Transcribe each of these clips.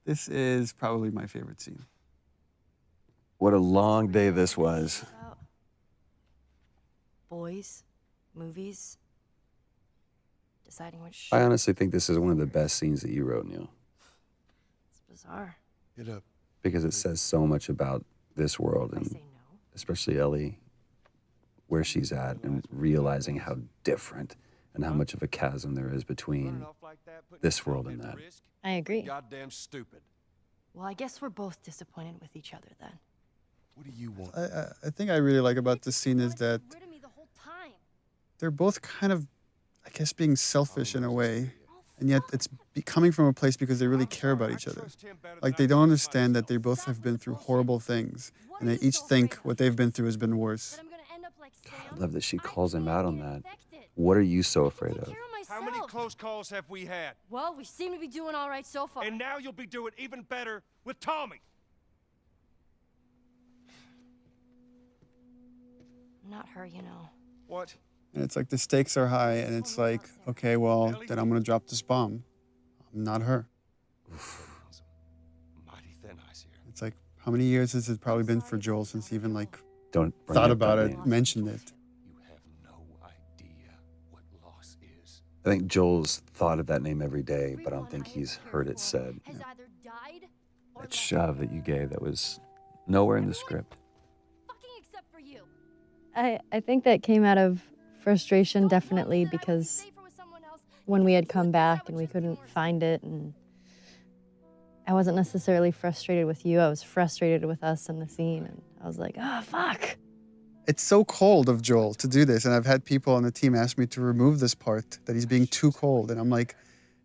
This is probably my favorite scene. What a long day this was. About boys, movies, deciding which. I honestly think this is one of the best scenes that you wrote, Neil. It's bizarre. Get up. Because it says so much about this world I and say no. especially Ellie, where she's at and realizing how different and how much of a chasm there is between this world and that. I agree. Goddamn stupid. Well, I guess we're both disappointed with each other then. What do you want? I think I really like about this scene is that Rid of me the whole time. they're both kind of, I guess, being selfish in a way. And yet it's coming from a place because they really care about each other. Like they don't understand that they both have been through horrible things. And they each think what they've been through has been worse. That I'm gonna end up like Sam? I love that she calls him can't out on be that. infected. What are you so afraid Take of? care of How many myself. close calls have we had? Well, we seem to be doing all right so far. And now you'll be doing even better with Tommy. Not her, you know. What? And it's like the stakes are high and it's like, okay, well, then I'm gonna drop this bomb. I'm not her. Mighty thin ice here. It's like, how many years has it probably been for Joel since he even like Don't bring thought up about that it, name. mentioned it? You have no idea what loss is. I think Joel's thought of that name every day, but I don't think he's heard it said. Has either died or That left. shove that you gave that was nowhere in the script. Fucking except for you. I think that came out of frustration, definitely, because when we had come back and we couldn't find it, and I wasn't necessarily frustrated with you, I was frustrated with us in the scene, and I was like, oh, fuck. It's so cold of Joel to do this. And I've had people on the team ask me to remove this part, that he's being too cold. And I'm like,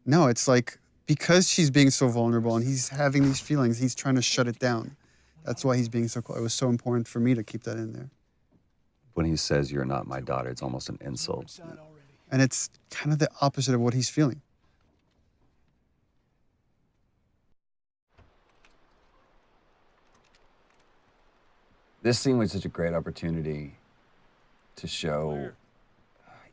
no, it's like, because she's being so vulnerable and he's having these feelings, he's trying to shut it down. That's why he's being so cold. It was so important for me to keep that in there. When he says you're not my daughter, it's almost an insult. And it's kind of the opposite of what he's feeling. This scene was such a great opportunity to show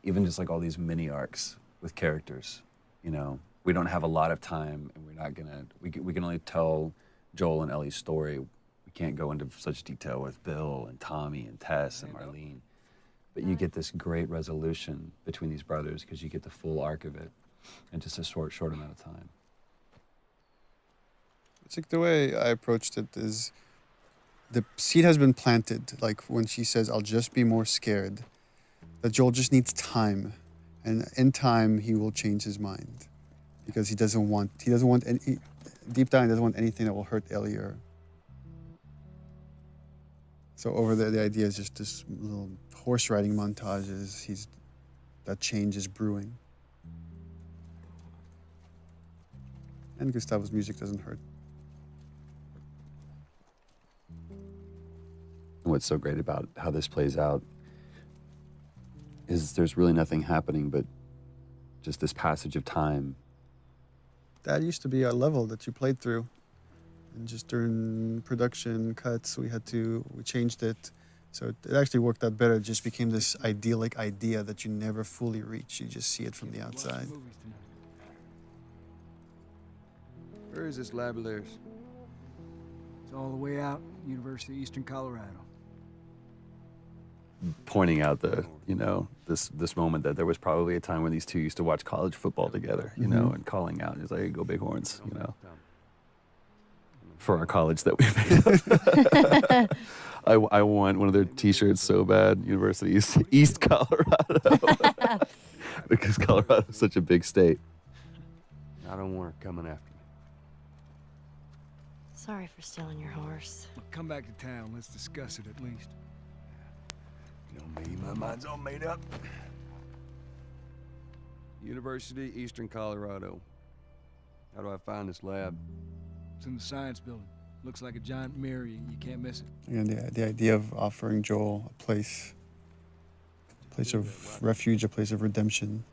even just like all these mini arcs with characters. You know, we don't have a lot of time and we're not gonna, we can only tell Joel and Ellie's story. We can't go into such detail with Bill and Tommy and Tess and Marlene. But you get this great resolution between these brothers because you get the full arc of it in just a short amount of time. It's like the way I approached it is the seed has been planted. Like when she says, I'll just be more scared, that Joel just needs time. And in time, he will change his mind because he doesn't want any, deep down, he doesn't want anything that will hurt Ellie or. So over there, the idea is just this little horse riding montages. That change is brewing. And Gustavo's music doesn't hurt. What's so great about how this plays out is there's really nothing happening but just this passage of time. That used to be a level that you played through. And just during production cuts, we changed it. So it actually worked out better. It just became this idyllic idea that you never fully reach. You just see it from the outside. Where is this lab of theirs? It's all the way out, University of Eastern Colorado. Pointing out this moment that there was probably a time when these two used to watch college football together, you know, and calling out. He's like, hey, go Bighorns, you know, for our college that we made up. I want one of their T-shirts so bad, University East Colorado, because Colorado is such a big state. I don't want her coming after me. Sorry for stealing your horse. Well, come back to town. Let's discuss it at least. You know me, my mind's all made up. University, Eastern Colorado. How do I find this lab? It's in the science building. Looks like a giant mirror. You can't miss it. And the idea of offering Joel a place of refuge, a place of redemption.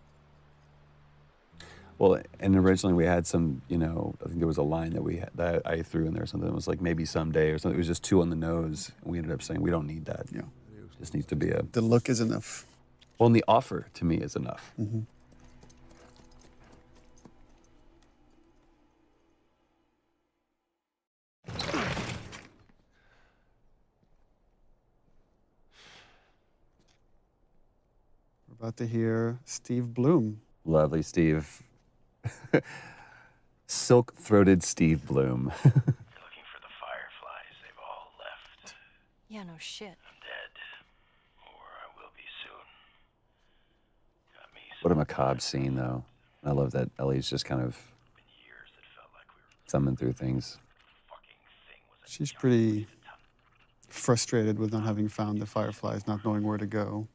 Well, and originally we had some, you know, I think there was a line that I threw in there or something. It was like maybe someday or something. It was just too on the nose. And we ended up saying we don't need that. Yeah. It just needs to be a. The look is enough. Well, and the offer to me is enough. Mm-hmm. About to hear Steve Bloom. Lovely Steve. Silk-throated Steve Bloom. You're looking for the fireflies. They've all left. Yeah, no shit. I'm dead. Or I will be soon. Got me What a macabre scene, though. I love that Ellie's just kind of years that felt like we were thumbing through things. fucking thing was a She's pretty frustrated with not having found the fireflies, not knowing where to go.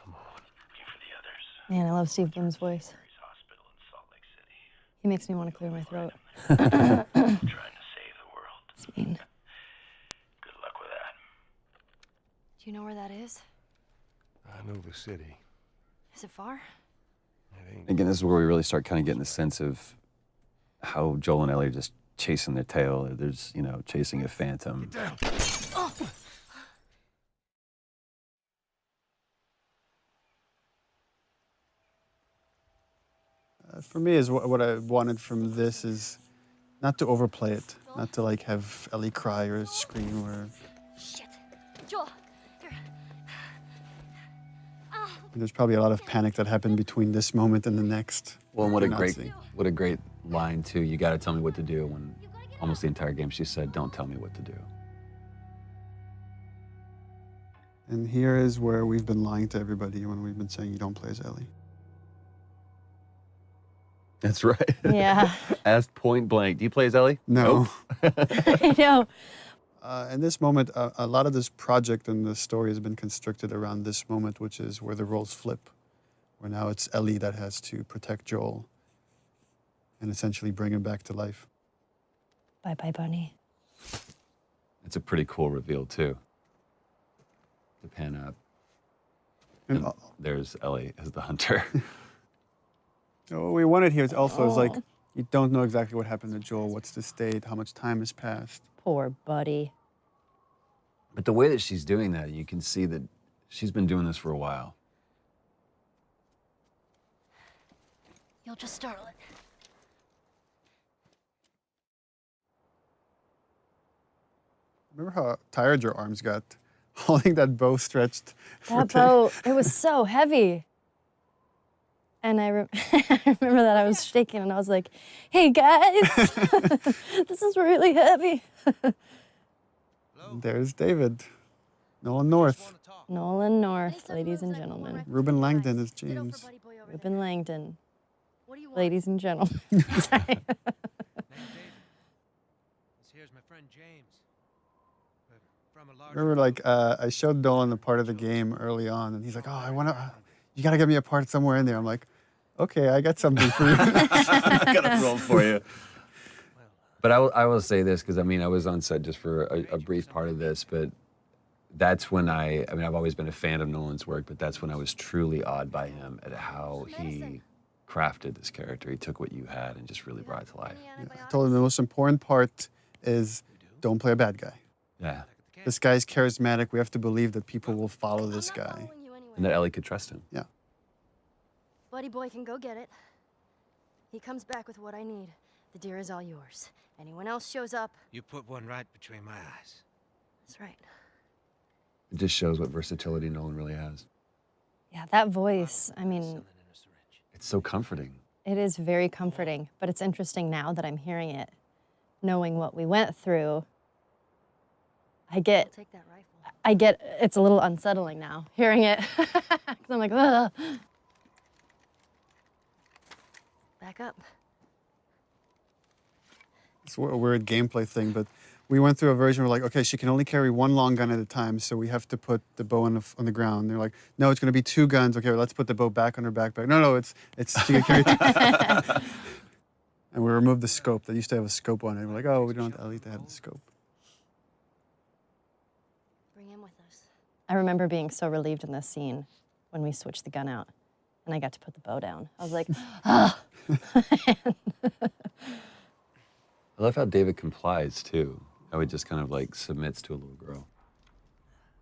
Come on. Looking for the others. Man, I love Steve Bloom's voice. Mary's Hospital in Salt Lake City. He makes me want to clear my throat. Trying to save the world. It's mean. Good luck with that. Do you know where that is? I know the city. Is it far? It ain't. Again, this is where we really start kind of getting the sense of how Joel and Ellie are just chasing their tail. There's, you know, chasing a phantom. Down. For me, is what I wanted from this is not to overplay it, not to like have Ellie cry or scream or. Shit. Joel, here. There's probably a lot of panic that happened between this moment and the next. Well, and what a Not great, seeing. what a great line too. You got to tell me what to do. When almost the entire game she said, "Don't tell me what to do." And here is where we've been lying to everybody when we've been saying you don't play as Ellie. That's right. Yeah. Asked point blank, "Do you play as Ellie?" No. I know. In this moment, a lot of this project and the story has been constructed around this moment, which is where the roles flip, where now it's Ellie that has to protect Joel and essentially bring him back to life. Bye-bye, Bunny. It's a pretty cool reveal too. To pan up, And and there's Ellie as the hunter. what we wanted here is also is like, Aw. you don't know exactly what happened to Joel, what's the state, how much time has passed. Poor buddy. But the way that she's doing that, you can see that she's been doing this for a while. You'll just startle it. Remember how tired your arms got holding that bow stretched? That boat, it was so heavy. And I remember that I was shaking and I was like, hey guys, this is really heavy. There's David. Nolan North. Nolan North, ladies and gentlemen. Ruben Langdon is James. Ruben Langdon, What do you want? ladies and gentlemen. Sorry. Name David. This here's my friend James. From a large. Remember, like, I showed Nolan a part of the game early on, and he's like, oh, you gotta get me a part somewhere in there. I'm like, okay, I got something for you. I got a role for you. But I will say this, because I mean, I was on set just for a brief part of this, but that's when I mean, I've always been a fan of Nolan's work, but that's when I was truly awed by him at how he crafted this character. He took what you had and just really brought it to life. I told him the most important part is don't play a bad guy. Yeah. This guy's charismatic. We have to believe that people will follow this guy. And that Ellie could trust him. Yeah. Buddy boy can go get it. He comes back with what I need. The deer is all yours. Anyone else shows up, You put one right between my eyes. that's right. It just shows what versatility Nolan really has. Yeah, that voice, I mean, Something in a syringe. It's so comforting. it is very comforting, but it's interesting now that I'm hearing it, knowing what we went through. I'll take that rifle. It's a little unsettling now, hearing it. 'Cause I'm like, ugh. Back up. It's a weird gameplay thing, but we went through a version where like, okay, she can only carry one long gun at a time, so we have to put the bow on the ground. They're like, no, it's going to be two guns. Okay, well, let's put the bow back on her backpack. No, it's she can carry two. And we removed the scope. They used to have a scope on it. We're like, oh, we don't want Ellie to have the scope. Bring him with us. I remember being so relieved in this scene when we switched the gun out and I got to put the bow down. I was like, ah. I love how David complies too. How he just kind of like submits to a little girl.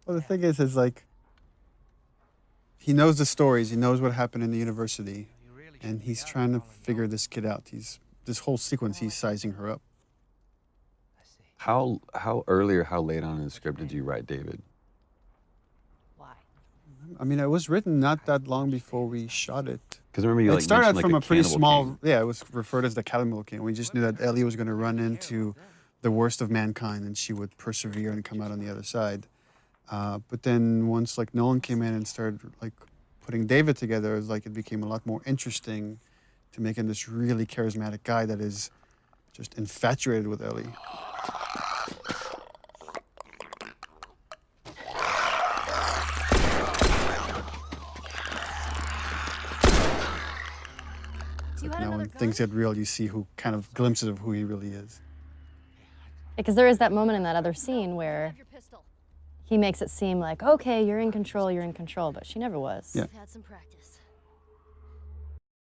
Well, the thing is like, he knows the stories. He knows what happened in the university. And he's trying to figure this kid out. This whole sequence, he's sizing her up. How early or how late on in the script did you write David? Why? I mean, it was written not that long before we shot it. Because remember you It like started mentioned, out like, from a pretty cannibal small, king. yeah, it was referred as the Cannibal King. We just knew that Ellie was going to run into the worst of mankind and she would persevere and come out on the other side. But then once like Nolan came in and started like putting David together, it was like it became a lot more interesting to make him this really charismatic guy that is just infatuated with Ellie. Like now when things get real, you see who kind of glimpses of who he really is. Because there is that moment in that other scene where he makes it seem like, okay, you're in control, but she never was. Yeah. I've had some practice.